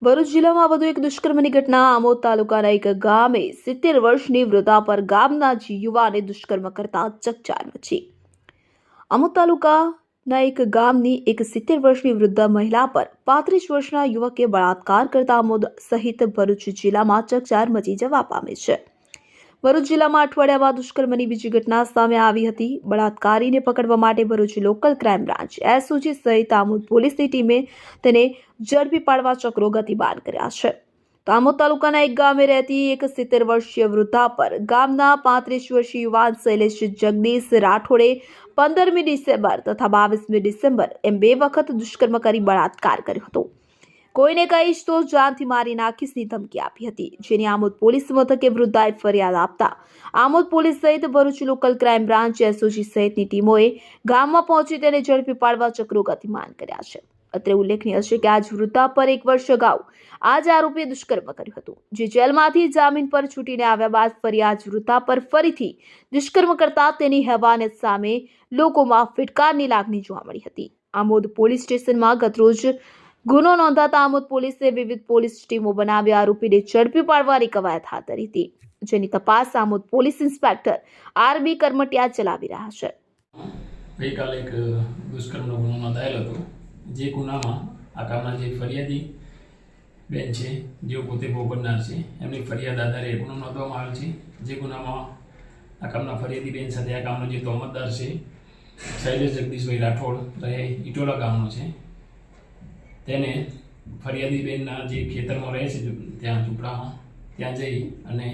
ભરૂચ જિલ્લામાં વધુ એક દુષ્કર્મની ઘટના આમોદ તાલુકાના એક ગામે 70 વર્ષની વૃદ્ધા પર ગામના જ યુવાને દુષ્કર્મ કરતા ચકચાર મચી। આમોદ તાલુકાના એક ગામની એક 70 વર્ષની વૃદ્ધ મહિલા પર 35 વર્ષના યુવકે બળાત્કાર કરતા આમોદ સહિત ભરૂચ જિલ્લામાં ચકચાર મચી જવા પામી છે। ભરૂચ જિલ્લામાં અઠવાડિયામાં દુષ્કર્મની બીજી ઘટના સામે આવી હતી। બળાત્કારીને પકડવા માટે Bharuch local crime branch SOG સહિત આમોદ પોલીસની ટીમે તેને ઝડપી પાડવા ચક્રો ગતિમાન કર્યા છે। તો આમોદ તાલુકાના એક ગામે રહેતી એક 70 વર્ષીય વૃદ્ધા પર ગામના 35 વર્ષીય યુવાન શૈલેષ જગદીશ રાઠોડે 15મી ડિસેમ્બર તથા 22મી ડિસેમ્બર એમ 2 વખત દુષ્કર્મ કરી બળાત્કાર કર્યો હતો। કોઈને કહીશ તો જાનથી મારી નાખીશની ધમકી આપી હતી, જેની આમોદ પોલીસ મથકે વૃદ્ધાએ ફરિયાદ આપતા આમોદ પોલીસ સહિત Bharuch local crime branch SOG સહિતની ટીમોએ ગામમાં પહોંચી તેને ઝડપી પાડવા ચક્રો ગતિમાન કર્યા છે। અત્રે ઉલ્લેખનીય છે કે આજ વૃદ્ધા પર 1 વર્ષ અગાઉ આ જ આરોપીએ દુષ્કર્મ કર્યું હતું, જે જેલમાંથી જામીન પર છૂટીને આવ્યા બાદ ફરી આજ વૃદ્ધા પર ફરીથી દુષ્કર્મ કરતા તેની હેવાનિયત સામે લોકોમાં ફિટકારની લાગણી જોવા મળી હતી। આમોદ પોલીસ સ્ટેશનમાં ગતરોજ ગુનો નોંધાતા આમોદ પોલીસે વિવિધ પોલીસ ટીમો બનાવી આરોપીને ઝડપી પાડવાની કવાયત હાથ ધરી હતી, જેની તપાસ Amod police inspector RB Karmatiya ચલાવી રહ્યા છે। ગઈકાલે એક દુષ્કર્મનો ગુનો નોંધાયેલો હતો, જે ગુનામાં આ ગામના જે ફરિયાદી બેન છે, જેઓ પોતે ભોગ બનનાર છે, એમની ફરિયાદ આધારે ગુનો નોંધવામાં આવેલ છે। જે ગુનામાં આ ગામના ફરિયાદી બેન સાથે આ ગામનો જે તોહમતદાર છે શૈલેષ જગદીશભાઈ રાઠોડ રહે ઇટોલા ગામનો છે, તેને ફરિયાદી બેનના જે ખેતરમાં રહે છે ત્યાં ઝૂંપડામાં ત્યાં જઈ અને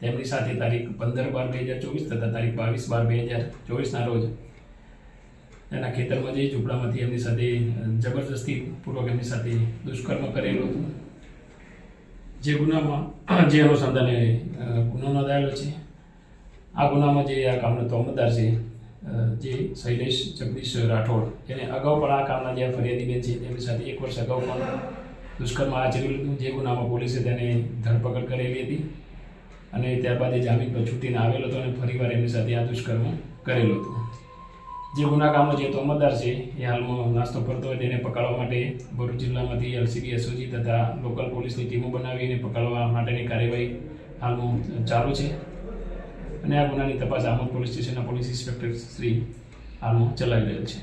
તેમની સાથે તારીખ 15/12/2024 તથા તારીખ 22/12/2024ના રોજ તેના ખેતરમાં જઈ ઝૂંપડામાંથી એમની સાથે જબરજસ્તી પૂર્વક એમની સાથે દુષ્કર્મ કરેલું હતું। જે ગુનામાં જે અનુસંધાને ગુનો નોંધાયેલો છે, આ ગુનામાં જે આ ગામનો તોહમતદાર છે જે શૈલેષ જગદીશ રાઠોડ, એને અગાઉ પણ આ કામના જે ફરિયાદી બેન છે તેમની સાથે 1 વર્ષ અગાઉ પણ દુષ્કર્મ આચરેલું હતું। જે ગુનામાં પોલીસે તેને ધરપકડ કરેલી હતી અને ત્યારબાદ એ જામીન પર છૂટીને આવેલો હતો અને ફરીવાર એમની સાથે આ દુષ્કર્મ કરેલું હતું। જે ગુના કામનો જે તોહમતદાર છે એ હાલમાં નાસ્તો કરતો હોય તેને પકડવા માટે ભરૂચ જિલ્લામાંથી એલસીબી એસઓજી તથા લોકલ પોલીસની ટીમો બનાવીને પકડવા માટેની કાર્યવાહી હાલમાં ચાલુ છે અને આ ગુનાની તપાસ આમોદ પોલીસ સ્ટેશનના પોલીસ ઇન્સ્પેક્ટર શ્રી હાલમાં ચલાવી રહેલ છે।